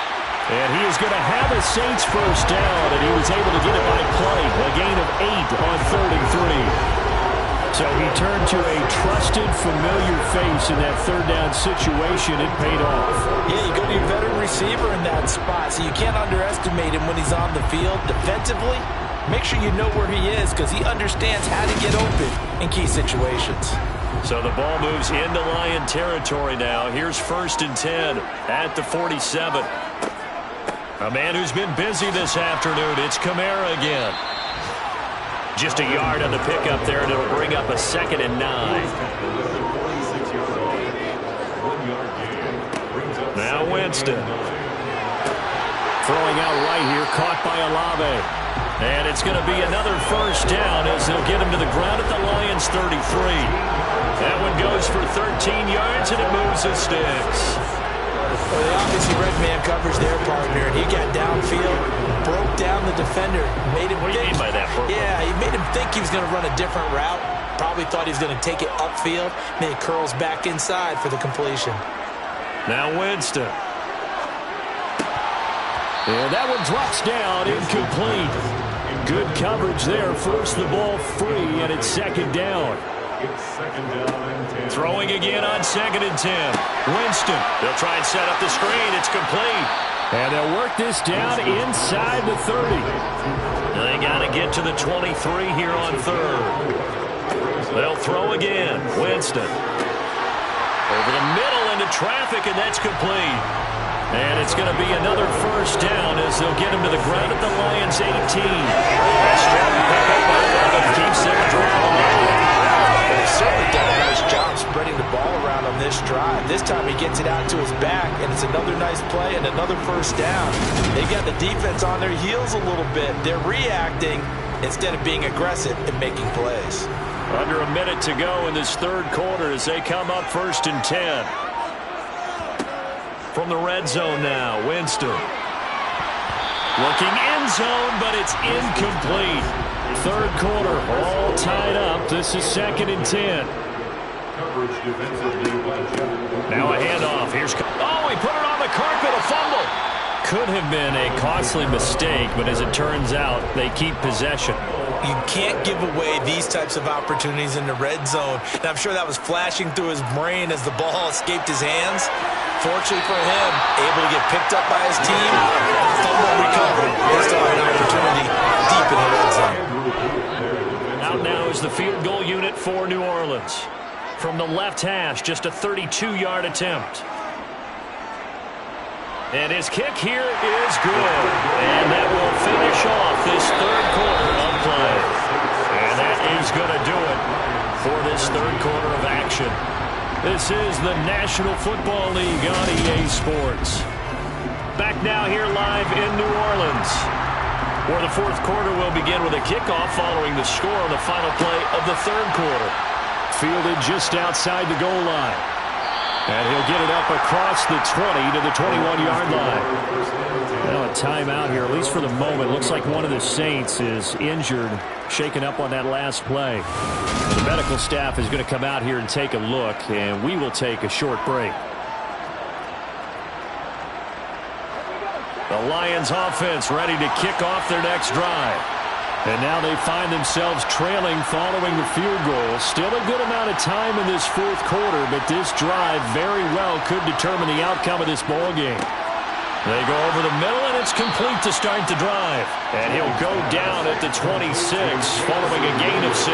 And he is going to have a Saints first down, and he was able to get it by play. A gain of 8 on 3rd and 3. So he turned to a trusted, familiar face in that third down situation. It paid off. Yeah, you go to your veteran receiver in that spot, so you can't underestimate him when he's on the field. Defensively, make sure you know where he is because he understands how to get open in key situations. So the ball moves into Lion territory now. Here's 1st and 10 at the 47. A man who's been busy this afternoon. It's Kamara again. Just a yard on the pickup there, and it'll bring up a 2nd and 9. Now Winston. Throwing out right here, caught by Olave. And it's going to be another first down as they'll get him to the ground at the Lions 33. That one goes for 13 yards, and it moves the sticks. Well, they obviously read man coverage there, partner, and he got downfield, broke down the defender, made him What do you mean by that, Brooklyn? Yeah, he made him think he was going to run a different route. Probably thought he was going to take it upfield, then he curls back inside for the completion. Now Winston. And that one drops down, incomplete. Good coverage there, forced the ball free, and it's 2nd down. Throwing again on 2nd and 10. Winston. They'll try and set up the screen. It's complete. And they'll work this down inside the 30. They got to get to the 23 here on 3rd. They'll throw again. Winston. Over the middle into traffic, and that's complete. And it's going to be another first down as they'll get him to the ground at the Lions 18. Strong pickup by Levin. Keeps their drive alive. They've certainly done a nice job spreading the ball around on this drive. This time he gets it out to his back, and it's another nice play and another first down. They've got the defense on their heels a little bit. They're reacting instead of being aggressive and making plays. Under a minute to go in this 3rd quarter as they come up 1st and 10. From the red zone now, Winston. Looking end zone, but it's incomplete. 3rd quarter, all tied up. This is 2nd and 10. Now a handoff. Here's... Oh, he put it on the carpet, a fumble. Could have been a costly mistake, but as it turns out, they keep possession. You can't give away these types of opportunities in the red zone. And I'm sure that was flashing through his brain as the ball escaped his hands. Fortunately for him, able to get picked up by his team, fumble recovered. They still have an opportunity deep in the red zone. Out now is the field goal unit for New Orleans. From the left hash, just a 32-yard attempt. And his kick here is good. And that will finish off this 3rd quarter of play. And that is going to do it for this 3rd quarter of action. This is the National Football League on EA Sports. Back now here live in New Orleans, where the 4th quarter will begin with a kickoff following the score on the final play of the 3rd quarter. Fielded just outside the goal line. And he'll get it up across the 20 to the 21-yard line. Well, a timeout here, at least for the moment. Looks like one of the Saints is injured, shaken up on that last play. The medical staff is going to come out here and take a look, and we will take a short break. The Lions offense ready to kick off their next drive. And now they find themselves trailing following the field goal. Still a good amount of time in this 4th quarter, but this drive very well could determine the outcome of this ball game. They go over the middle, and it's complete to start the drive. And he'll go down at the 26 following a gain of 6.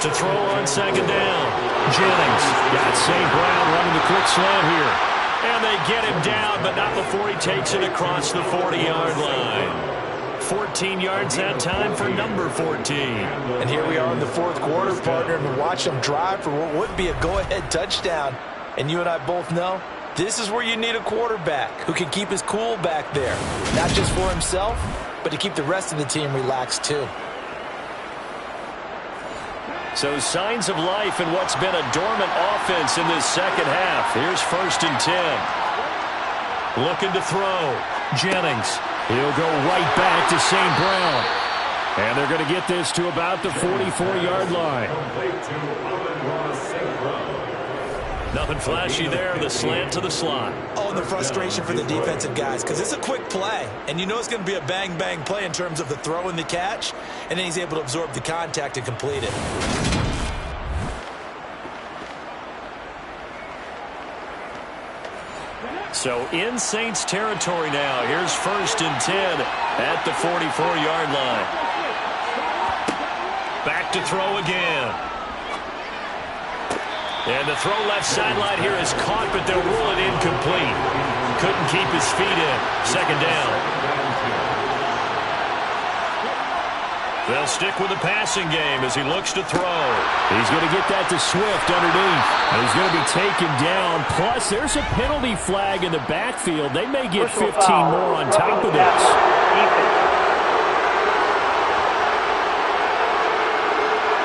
To throw on 2nd down. Jennings got St. Brown running the quick slant here. And they get him down, but not before he takes it across the 40-yard line. 14 yards that time for number 14. And here we are in the 4th quarter, partner, and watch him drive for what would be a go-ahead touchdown. And you and I both know this is where you need a quarterback who can keep his cool back there. Not just for himself, but to keep the rest of the team relaxed too. So signs of life in what's been a dormant offense in this 2nd half. Here's 1st and 10. Looking to throw. Jennings. He'll go right back to St. Brown. And they're going to get this to about the 44-yard line. Nothing flashy there. The slant to the slot. Oh, and the frustration for the defensive guys, because it's a quick play. And you know it's going to be a bang-bang play in terms of the throw and the catch. And then he's able to absorb the contact and complete it. So in Saints territory now. Here's 1st and 10 at the 44-yard line. Back to throw again. And the throw left sideline here is caught, but they'll rule it incomplete. Couldn't keep his feet in. 2nd down. They'll stick with the passing game as he looks to throw. He's going to get that to Swift underneath. And he's going to be taken down. Plus, there's a penalty flag in the backfield. They may get 15 more on top of this.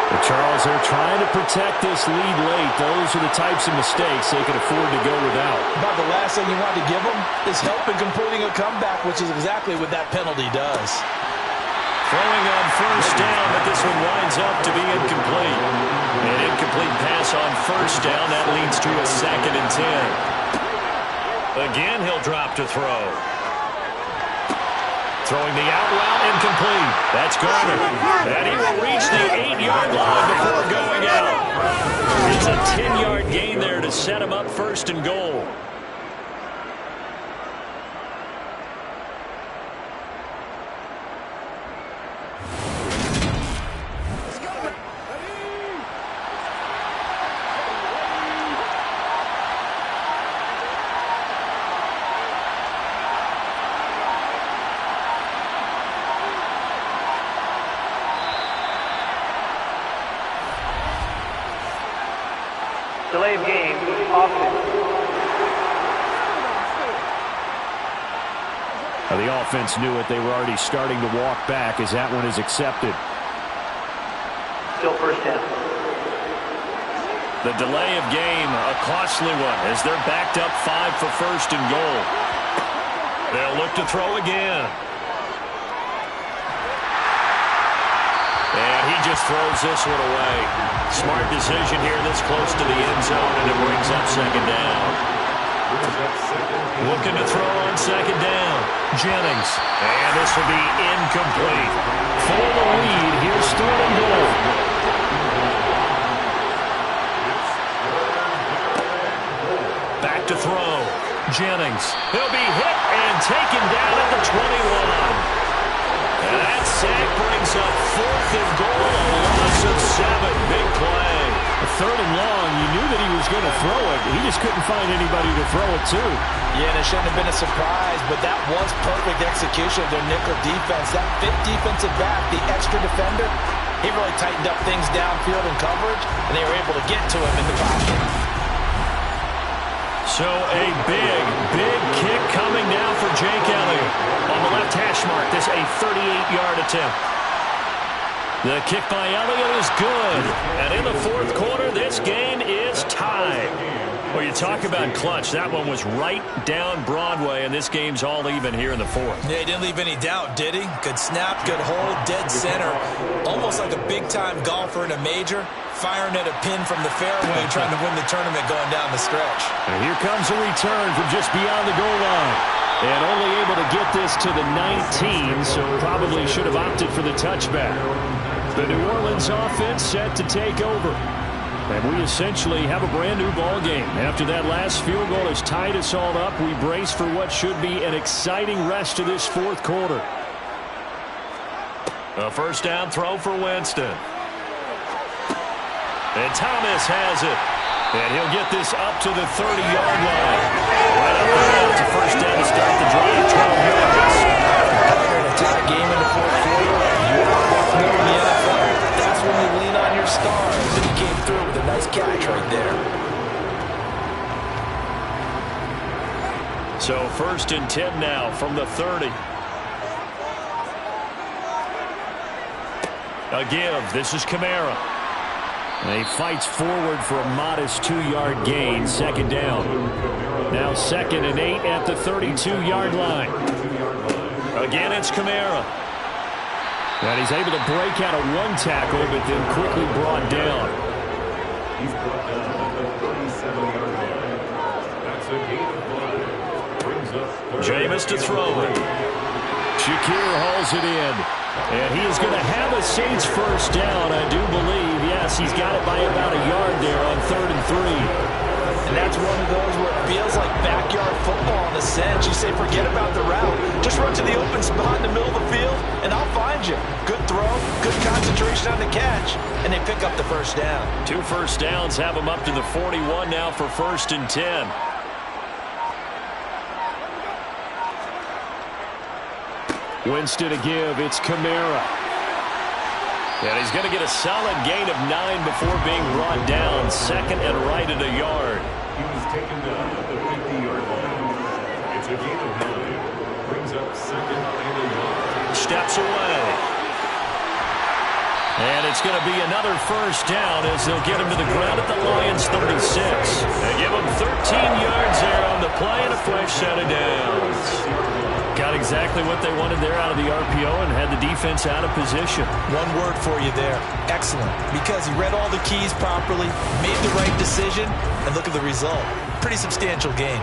But Charles, they're trying to protect this lead late. Those are the types of mistakes they can afford to go without. About the last thing you want to give them is help in completing a comeback, which is exactly what that penalty does. Throwing on 1st down, but this one winds up to be incomplete. An incomplete pass on 1st down. That leads to a 2nd and 10. Again, he'll drop to throw. Throwing the out route, incomplete. That's Garner. And he will reach the 8-yard line before going out. It's a 10-yard gain there to set him up 1st and goal. Delay of game, offense. The offense knew it. They were already starting to walk back as that one is accepted. Still 1st down. The delay of game, a costly one as they're backed up 5 for 1st and goal. They'll look to throw again. And he just throws this one away. Smart decision here this close to the end zone, and it brings up 2nd down. Looking to throw on 2nd down. Jennings. And this will be incomplete. For the lead, here's 3rd and goal. Back to throw. Jennings. He'll be hit and taken down at the 21. And that sack brings up 4th and goal, a loss of 7. Big play. 3rd and long, you knew that he was going to throw it. He just couldn't find anybody to throw it to. Yeah, and it shouldn't have been a surprise, but that was perfect execution of their nickel defense. That 5th defensive back, the extra defender, he really tightened up things downfield in coverage, and they were able to get to him in the pocket. So a big kick coming now for Jake Elliott. On the left hash mark, this a 38-yard attempt. The kick by Elliott is good. And in the 4th quarter, this game is tied. Well, you talk about clutch. That one was right down Broadway, and this game's all even here in the 4th. Yeah, he didn't leave any doubt, did he? Good snap, good hold, dead center. Almost like a big-time golfer in a major, firing at a pin from the fairway, trying to win the tournament going down the stretch. And here comes a return from just beyond the goal line. And only able to get this to the 19, so probably should have opted for the touchback. The New Orleans offense set to take over. And we essentially have a brand new ball game. After that last field goal has tied us all up, we brace for what should be an exciting rest of this 4th quarter. A 1st down throw for Winston. And Thomas has it. And he'll get this up to the 30-yard line. Right up the middle. It's a 1st down to start the drive. 12 yards. In a tie game in the 4th quarter, you are in the NFL. That's when you lean on your stars, and he came through with a nice catch right there. So 1st and 10 now from the 30. A give. This is Kamara. And he fights forward for a modest 2-yard gain. 2nd down. Now 2nd and 8 at the 32-yard line. Again, it's Kamara. And he's able to break out of one tackle, but then quickly brought down. He's brought down at the 37-yard line. That's a gain of 5. Brings up Jameis to throw it. Shakir hauls it in. And he is going to have a Saints first down, I do believe. Yes, he's got it by about a yard there on 3rd and 3. And that's one of those where it feels like backyard football in a sense. You say, forget about the route. Just run to the open spot in the middle of the field, and I'll find you. Good throw, good concentration on the catch, and they pick up the first down. 2 first downs have them up to the 41 now for 1st and 10. Winston to give. It's Kamara. And he's going to get a solid gain of 9 before being brought down. 2nd and right at a yard. He was taken down at the 50-yard line. It's a gain of 9. Brings up 2nd and a yard. Steps away. And it's going to be another first down as they'll get him to the ground at the Lions' 36. They give him 13 yards there on the play and a fresh set of downs. Got exactly what they wanted there out of the RPO and had the defense out of position. One word for you there. Excellent. Because he read all the keys properly, made the right decision, and look at the result. Pretty substantial gain.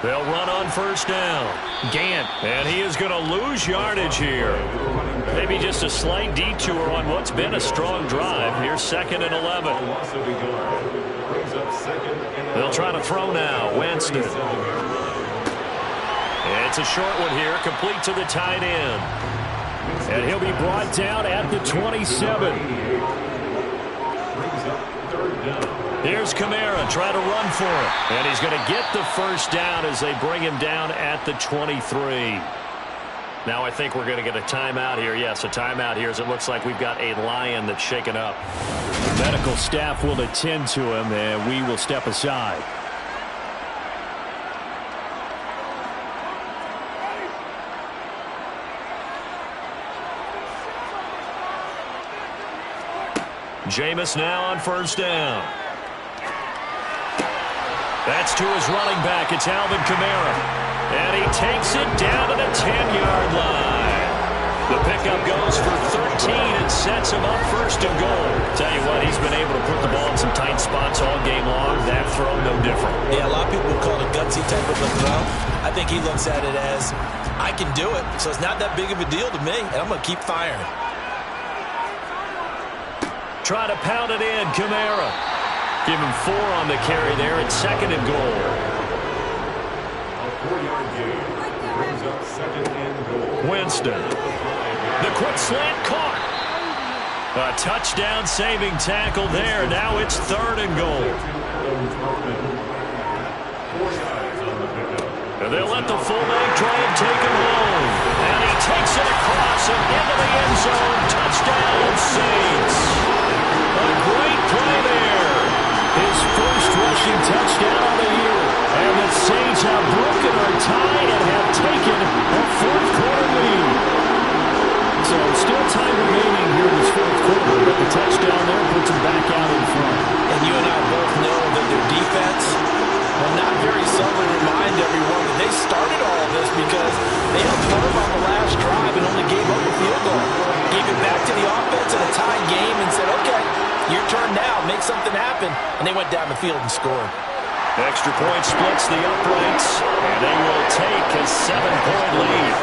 They'll run on first down. Gant. And he is going to lose yardage here. Maybe just a slight detour on what's been a strong drive. Here's 2nd and 11. They'll try to throw now. Winston. It's a short one here, complete to the tight end. And he'll be brought down at the 27. Here's Kamara trying to run for it. And he's going to get the first down as they bring him down at the 23. Now I think we're going to get a timeout here. Yes, a timeout here as it looks like we've got a Lion that's shaken up. The medical staff will attend to him, and we will step aside. Jameis now on first down. That's to his running back. It's Alvin Kamara. And he takes it down to the 10-yard line. The pickup goes for 13 and sets him up 1st and goal. Tell you what, he's been able to put the ball in some tight spots all game long. That throw, no different. Yeah, a lot of people call it a gutsy type of a throw. I think he looks at it as, I can do it, so it's not that big of a deal to me, and I'm going to keep firing. Try to pound it in, Kamara. Give him 4 on the carry there at 2nd and goal. A 4-yard gain brings up 2nd and goal. Winston. The quick slant caught. A touchdown saving tackle there. Now it's 3rd and goal. And they'll let the fullback try and take him home. And he takes it across and into the end zone. Touchdown, Saints. A great play there. His first rushing touchdown of the year. And the Saints have broken our tie and have taken a 4th quarter lead. So still time remaining here in this 4th quarter, but the touchdown there puts them back out in front. And you and I both know that their defense will not very subtly remind everyone that they started all of this because they held firm on the last drive and only gave up a field goal. Gave it back to the offense in a tie game and said, okay, your turn now, make something happen. And they went down the field and scored. Extra point splits the uprights, and they will take a 7-point lead.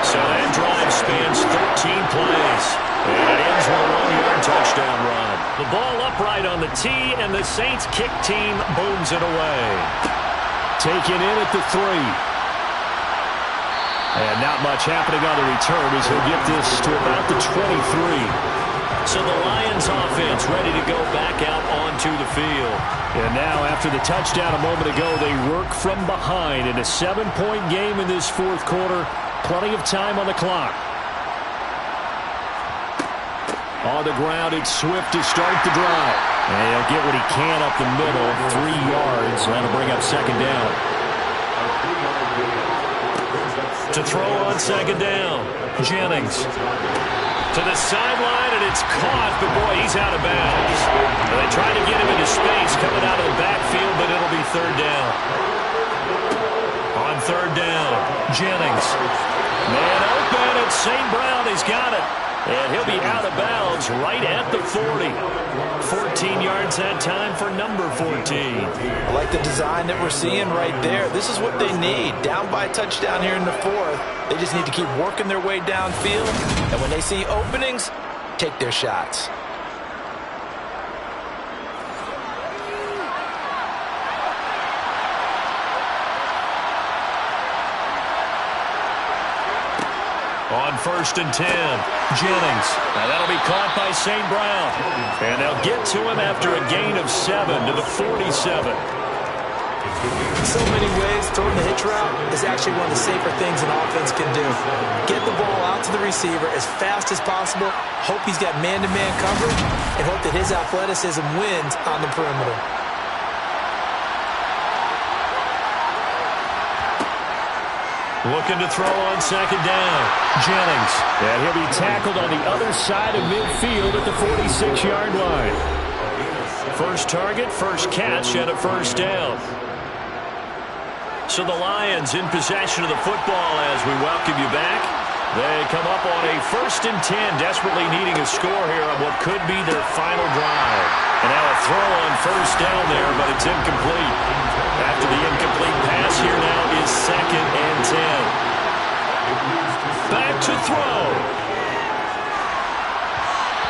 So that drive spans 13 plays, and it ends with a 1-yard touchdown run. The ball upright on the tee, and the Saints kick team booms it away. Taken in at the 3. And not much happening on the return as he'll get this to about the 23. So the Lions offense ready to go back out onto the field. And now after the touchdown a moment ago, they work from behind in a 7-point game in this 4th quarter. Plenty of time on the clock. On the ground, it's Swift to start the drive. And he'll get what he can up the middle, 3 yards. That'll bring up 2nd down. To throw on 2nd down, Jennings. To the sideline, and it's caught, but boy, he's out of bounds. They try to get him into space coming out of the backfield, but it'll be 3rd down. St. Brown has got it. And he'll be out of bounds right at the 40. 14 yards that time for number 14. I like the design that we're seeing right there. This is what they need. Down by a touchdown here in the fourth. They just need to keep working their way downfield. And when they see openings, take their shots. On 1st and 10, Jennings. Now that'll be caught by St. Brown. And they'll get to him after a gain of 7 to the 47. In so many ways, throwing the hitch route is actually one of the safer things an offense can do. Get the ball out to the receiver as fast as possible, hope he's got man-to-man coverage, and hope that his athleticism wins on the perimeter. Looking to throw on 2nd down. Jennings. And he'll be tackled on the other side of midfield at the 46-yard line. First target, first catch, and a 1st down. So the Lions in possession of the football as we welcome you back. They come up on a 1st and 10, desperately needing a score here on what could be their final drive. And now a throw on 1st down there, but it's incomplete. After the incomplete pass, here now is 2nd and 10. Back to throw.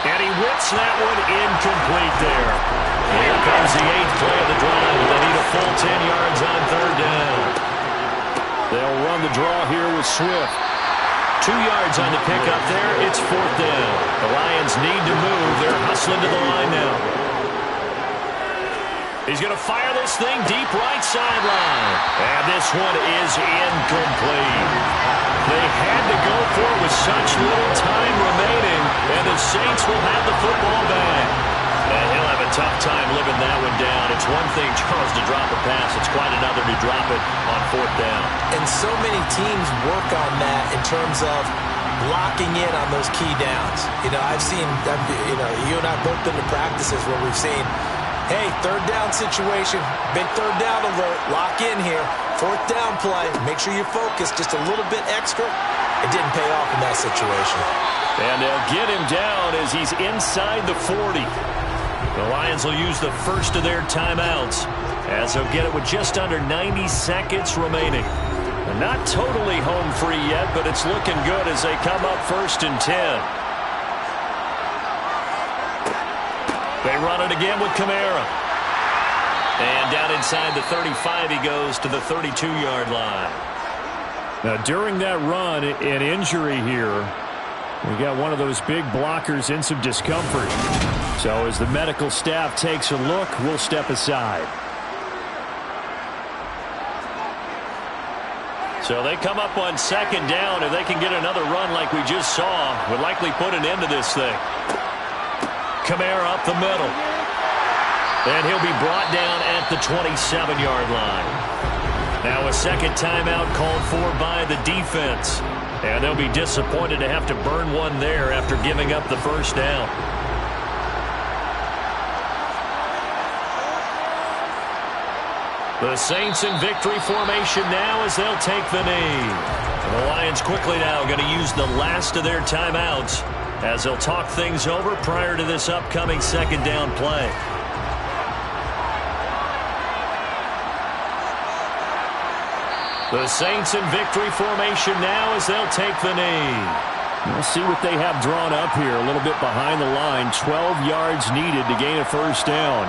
And he whips that one incomplete there. Here comes the 8th play of the drive. They need a full 10 yards on 3rd down. They'll run the draw here with Swift. 2 yards on the pickup there. It's 4th down. The Lions need to move. They're hustling to the line now. He's going to fire this thing deep right sideline. And this one is incomplete. They had to go for it with such little time remaining, and the Saints will have the football back. And he'll have a tough time living that one down. It's one thing, Charles, to drop a pass. It's quite another to drop it on 4th down. And so many teams work on that in terms of locking in on those key downs. You know, I've seen, you and I both been to practices where we've seen, hey, 3rd down situation, big 3rd down alert, lock in here. 4th down play, make sure you focus just a little bit extra. It didn't pay off in that situation. And they'll get him down as he's inside the 40. The Lions will use the first of their timeouts as they'll get it with just under 90 seconds remaining. And not totally home free yet, but it's looking good as they come up 1st and 10. They run it again with Kamara. And down inside the 35 he goes to the 32-yard line. Now, during that run, an injury here. We got one of those big blockers in some discomfort. So as the medical staff takes a look, we'll step aside. So they come up on 2nd down. If they can get another run like we just saw, would likely put an end to this thing. Kamara up the middle. And he'll be brought down at the 27-yard line. Now a second timeout called for by the defense. And they'll be disappointed to have to burn one there after giving up the 1st down. The Saints in victory formation now as they'll take the knee. And the Lions quickly now going to use the last of their timeouts as they'll talk things over prior to this upcoming 2nd down play. The Saints in victory formation now as they'll take the knee. We'll see what they have drawn up here. A little bit behind the line. 12 yards needed to gain a 1st down.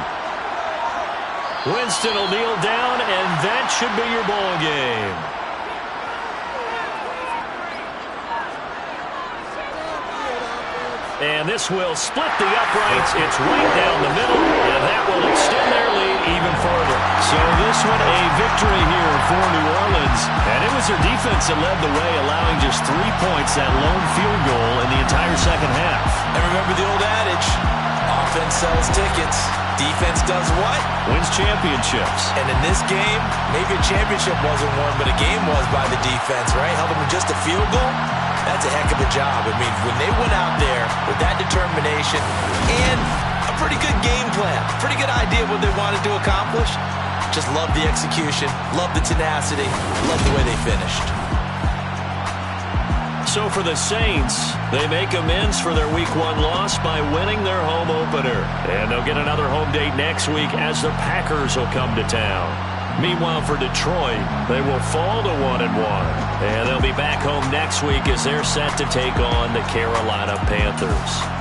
Winston will kneel down, and that should be your ball game. And this will split the uprights. It's right down the middle, and that will extend their lead even further. So this one a victory here for New Orleans. And it was their defense that led the way, allowing just 3 points, that lone field goal in the entire second half. And remember the old adage, offense sells tickets. Defense does what? Wins championships. And in this game, maybe a championship wasn't won, but a game was by the defense, right? Held them to just a field goal. That's a heck of a job. I mean, when they went out there with that determination and a pretty good game plan, pretty good idea of what they wanted to accomplish, just love the execution, love the tenacity, love the way they finished. So for the Saints, they make amends for their Week 1 loss by winning their home opener. And they'll get another home date next week as the Packers will come to town. Meanwhile, for Detroit, they will fall to 1-1. And they'll be back home next week as they're set to take on the Carolina Panthers.